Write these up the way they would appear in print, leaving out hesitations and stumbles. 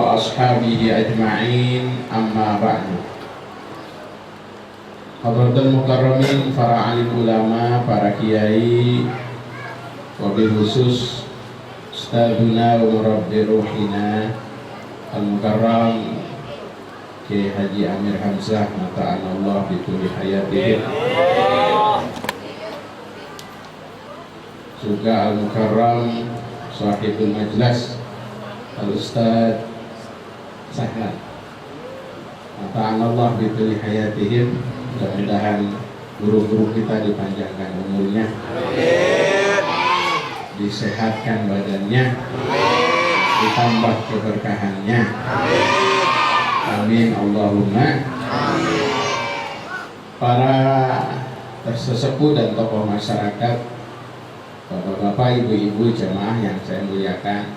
وأصحابه أجمعين أما بعد. Hadratul Mukarramin, para alim ulama, para kiai, wabil khusus Ustadzuna wa murabbi ruhina Al-Mukarram Kiai Haji Amir Hamzah mata'anallah bituli hayatih, juga Al-Mukarram Sahibul Majlis Al-Ustadz Sahlan mata'anallah bituli hayatihim. Mudah-mudahan guru-guru kita dipanjangkan umurnya, disehatkan badannya, ditambah keberkahannya. Amin Allahumma. Para tersesepuh dan tokoh masyarakat, bapak-bapak, ibu-ibu, jemaah yang saya muliakan,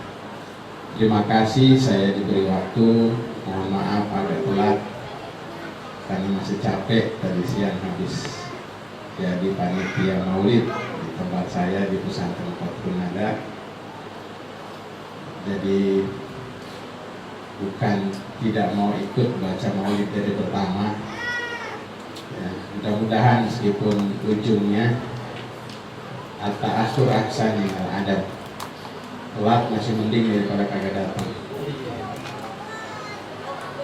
terima kasih saya diberi waktu. Mohon maaf agak telat karena masih capek, tadi siang habis jadi panitia maulid di tempat saya di pesantren Fathul Nada. Jadi bukan tidak mau ikut baca maulid dari pertama ya, mudah-mudahan meskipun ujungnya at-ta'akhur ahsan minal adab, telat masih mending daripada kagak datang.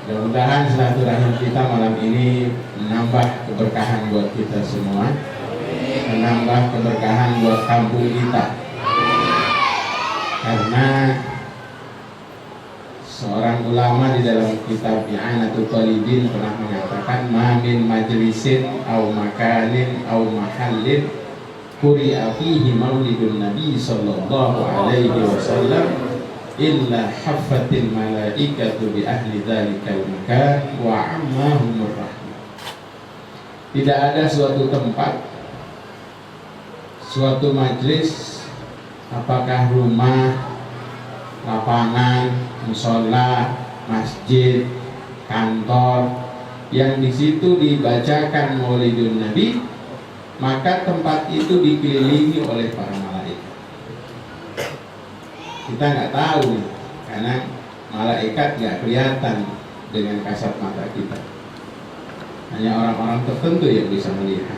Mudah-mudahan silaturahim kita malam ini menambah keberkahan buat kita semua, menambah keberkahan buat kampung kita. Karena seorang ulama di dalam kitab I'anatul Talibin pernah mengatakan, ma min majlisin au makanin au mahallin quri'a fihi maulidun nabi sallallahu alaihi wasallam illa haffatil malaikatu bi ahli dzalikal makan wa ammahumur rahmah. Tidak ada suatu tempat, suatu majlis, apakah rumah, lapangan, musola, masjid, kantor, yang di situ dibacakan Maulidun Nabi, maka tempat itu dikelilingi oleh para malaikat. Kita nggak tahu karena malaikat nggak kelihatan dengan kasat mata kita. Hanya orang-orang tertentu yang bisa melihat.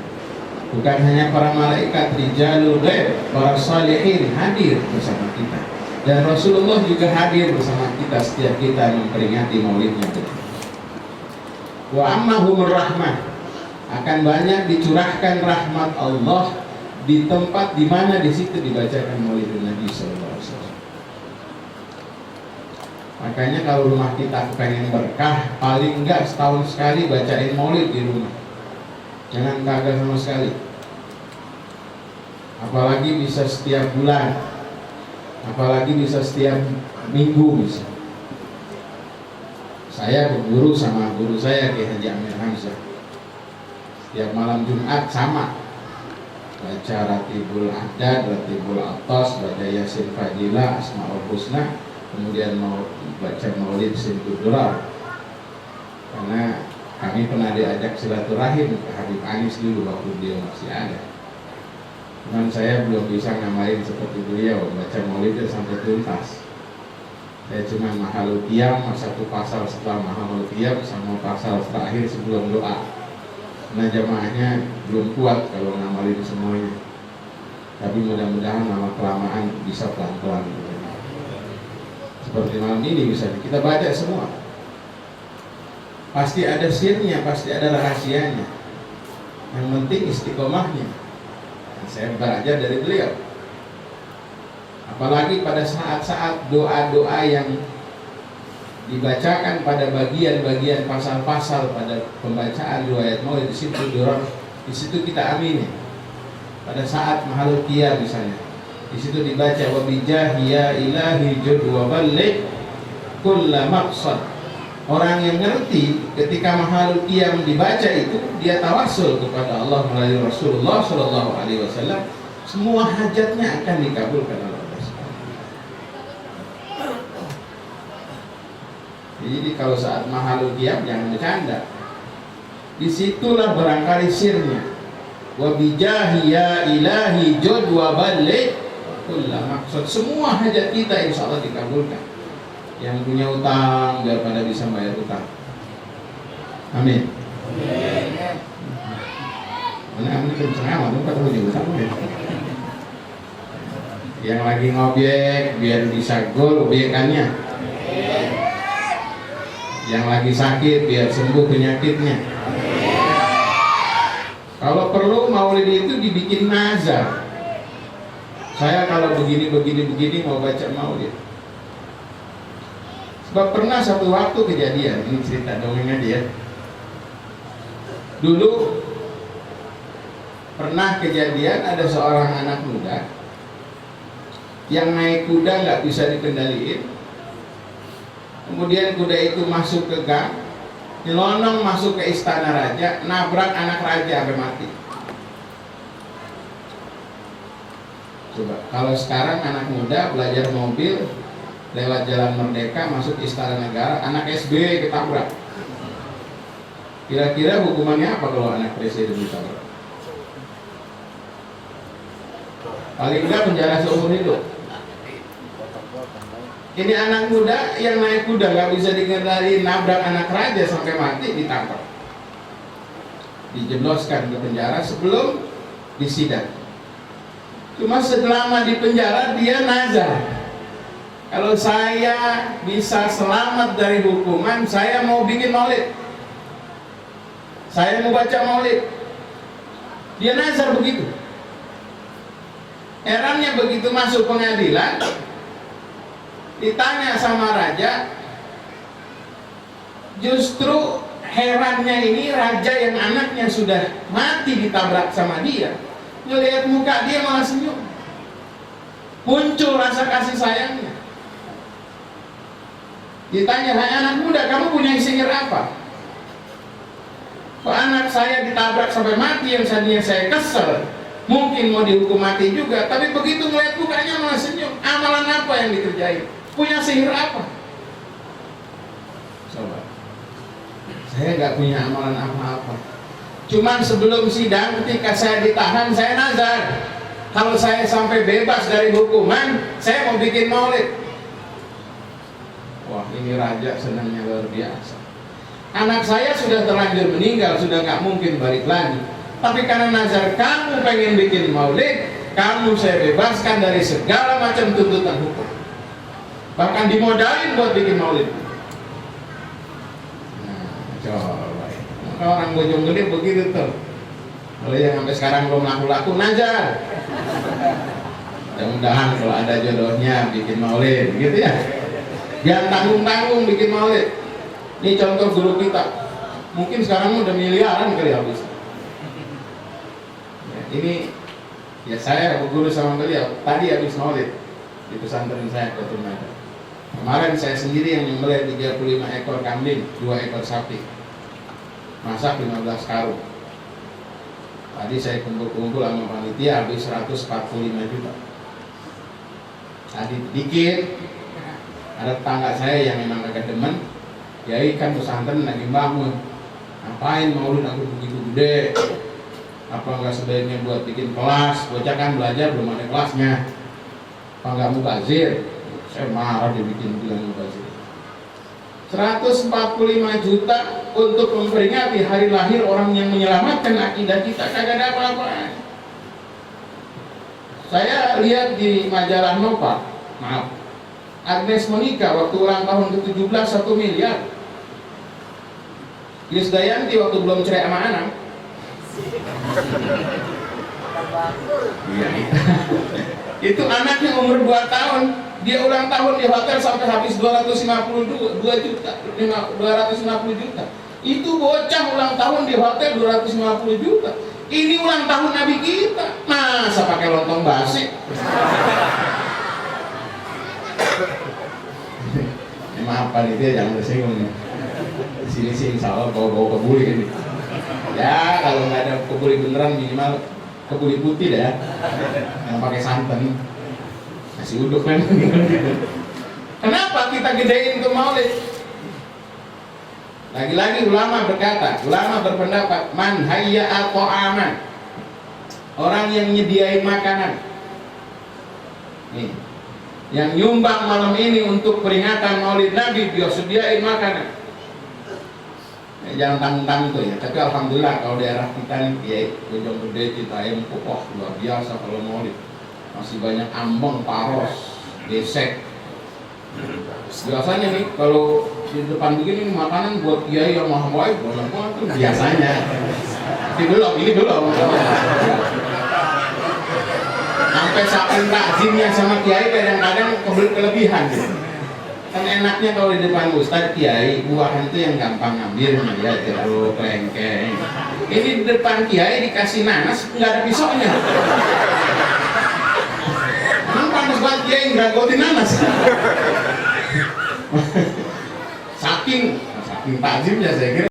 Bukan hanya para malaikat, rijalul ghaib, para salihin hadir bersama kita. Dan Rasulullah juga hadir bersama kita setiap kita memperingati maulidnya. Wa ammahumur rahmah, akan banyak dicurahkan rahmat Allah di tempat di mana di situ dibacakan maulidun Nabi sallallahu alaihi wasallam. Makanya kalau rumah kita pengen berkah, paling enggak setahun sekali bacain maulid di rumah. Jangan kagak sama sekali. Apalagi bisa setiap bulan, apalagi bisa setiap minggu bisa. Saya berguru sama guru saya Kiai Haji Amir Hamzah. Setiap malam Jumat sama, baca Ratibul Ahdad, Ratibul Atas, baca Yasin Fadilah, Asmaul Husna, kemudian mau baca maulid Simtud Durar. Karena kami pernah diajak silaturahim ke Habib Anis dulu waktu beliau masih ada. Cuman saya belum bisa ngamain seperti beliau baca maulidnya sampai tuntas. Saya cuma mahalul qiyam, satu pasal setelah mahalul qiyam sama pasal terakhir sebelum doa. Nah jamaahnya belum kuat kalau ngamalin semuanya. Tapi mudah-mudahan lama kelamaan bisa pelan-pelan. Seperti malam ini misalnya kita baca semua, pasti ada sirnya, pasti ada rahasianya. Yang penting istiqomahnya. Nah, saya belajar dari beliau. Apalagi pada saat-saat doa-doa yang dibacakan pada bagian-bagian pasal-pasal pada pembacaan riwayat maulid, di situ kita amini. Pada saat mahalul qiyam misalnya, di situ dibaca wa bijahi ya ilahi jud wa balligh kulla maqsad. Orang yang ngerti ketika mahalul qiyam dibaca itu, dia tawassul kepada Allah melalui Rasulullah sallallahu alaihi wasallam, semua hajatnya akan dikabulkan oleh Allah. Jadi kalau saat mahalul qiyam jangan bercanda. Disitulah barangkali sirnya. Wa bijahi ya ilahi jud wa balligh kulla maksud, semua hajat kita insya Allah dikabulkan. Yang punya utang biar pada bisa bayar utang. Amin. Mana amin kenceng amat, lu kata punya utang ya. Yang lagi ngobjek biar bisa gol objekannya. Yang lagi sakit biar sembuh penyakitnya. Kalau perlu maulid itu dibikin nazar. Saya kalau begini mau baca maulid. Sebab pernah satu waktu kejadian, ini cerita dongeng aja ya. Dulu pernah kejadian ada seorang anak muda yang naik kuda nggak bisa dikendaliin. Kemudian kuda itu masuk ke gang, nyelonong masuk ke istana raja, nabrak anak raja sampai mati. Coba kalau sekarang anak muda belajar mobil lewat Jalan Merdeka masuk Istana Negara, anak SBY ketabrak. Kira-kira hukumannya apa kalau anak presiden ditabrak? Paling enggak penjara seumur hidup. Ini anak muda yang naik kuda nggak bisa dikendaliin, nabrak anak raja sampai mati, ditangkap, dijebloskan ke penjara sebelum disidang. Cuma selama di penjara dia nazar, kalau saya bisa selamat dari hukuman, saya mau bikin maulid, saya mau baca maulid. Dia nazar begitu. Herannya begitu masuk pengadilan, ditanya sama raja, justru herannya ini raja yang anaknya sudah mati ditabrak sama dia, ngelihat muka dia malah senyum, muncul rasa kasih sayangnya. Ditanya, hai anak muda, kamu punya sihir apa? Kok anak saya ditabrak sampai mati, yang tadinya saya kesel, mungkin mau dihukum mati juga, tapi begitu ngeliat mukanya malah senyum. Amalan apa yang dikerjain? Punya sihir apa? Coba, saya nggak punya amalan apa-apa. Cuman sebelum sidang, ketika saya ditahan, saya nazar, kalau saya sampai bebas dari hukuman, saya mau bikin maulid. Wah, ini raja senangnya luar biasa. Anak saya sudah terlanjur meninggal, sudah nggak mungkin balik lagi. Tapi karena nazar kamu pengen bikin maulid, kamu saya bebaskan dari segala macam tuntutan hukum. Bahkan dimodalin buat bikin maulid. Nah, coba. Maka orang Bojonggede begitu tuh. Kalau yang sampai sekarang belum laku-laku, nazar. Mudah-mudahan kalau ada jodohnya bikin maulid, gitu ya. Jangan tanggung-tanggung bikin maulid. Ini contoh guru kita, mungkin sekarang udah miliaran kali habis. Ya, ini ya saya guru sama beliau tadi habis maulid di pesantren saya Kotum Nada. Kemarin saya sendiri yang nyembelih 35 ekor kambing, 2 ekor sapi, masak 15 karung. Tadi saya kumpul-kumpul sama panitia habis 145 juta. Tadi dikit. Ada tetangga saya yang memang agak demen, Kiai kan pesantren lagi bangun, ngapain maulid aku begitu gede? Apa nggak sebaiknya buat bikin kelas? Bocah kan belajar belum ada kelasnya. Apa nggak mubazir? Saya marah dia bikin bilang mubazir. 145 juta untuk memperingati hari lahir orang yang menyelamatkan akidah kita, kagak ada apa-apa. Saya lihat di majalah Nova, maaf, Agnes Monica waktu ulang tahun ke-17 1 miliar. Krisdayanti waktu belum cerai sama anak. Itu anaknya umur 2 tahun, dia ulang tahun di hotel sampai habis 250 juta. Itu bocah ulang tahun di hotel 250 juta. Ini ulang tahun Nabi kita, masa pakai lontong basi? Maaf panitia jangan tersinggung nih. Di sini sih insya Allah bawa kebuli ini. Ya kalau nggak ada kebuli beneran minimal kebuli putih dah, yang pakai santan, nasi uduk kan. Kenapa kita gedein ke maulid? Lagi-lagi ulama berkata, ulama berpendapat, man hayya ta'aman, orang yang nyediain makanan. Nih, yang nyumbang malam ini untuk peringatan Maulid Nabi, biar sediain makanan. Jangan tanggung-tanggung tuh ya. Tapi alhamdulillah kalau daerah kita nih, ya Bojonggede, Citayam, wah luar biasa kalau Maulid. Masih banyak ambeng, paros, gesek. Biasanya nih kalau di depan begini makanan buat kiai yang maha baik, banyak banget tuh biasanya. Ini belum. Sampai saking takjimnya sama kiai kadang-kadang kelebihan gitu. Kan enaknya kalau di depan ustadz kiai, buahan itu yang gampang ngambilnya ya, jeruk, lengkeng. Ini di depan kiai dikasih nanas, nggak ada pisaunya. Emang panas banget kiai ngeragotin nanas. saking takjimnya saya kira.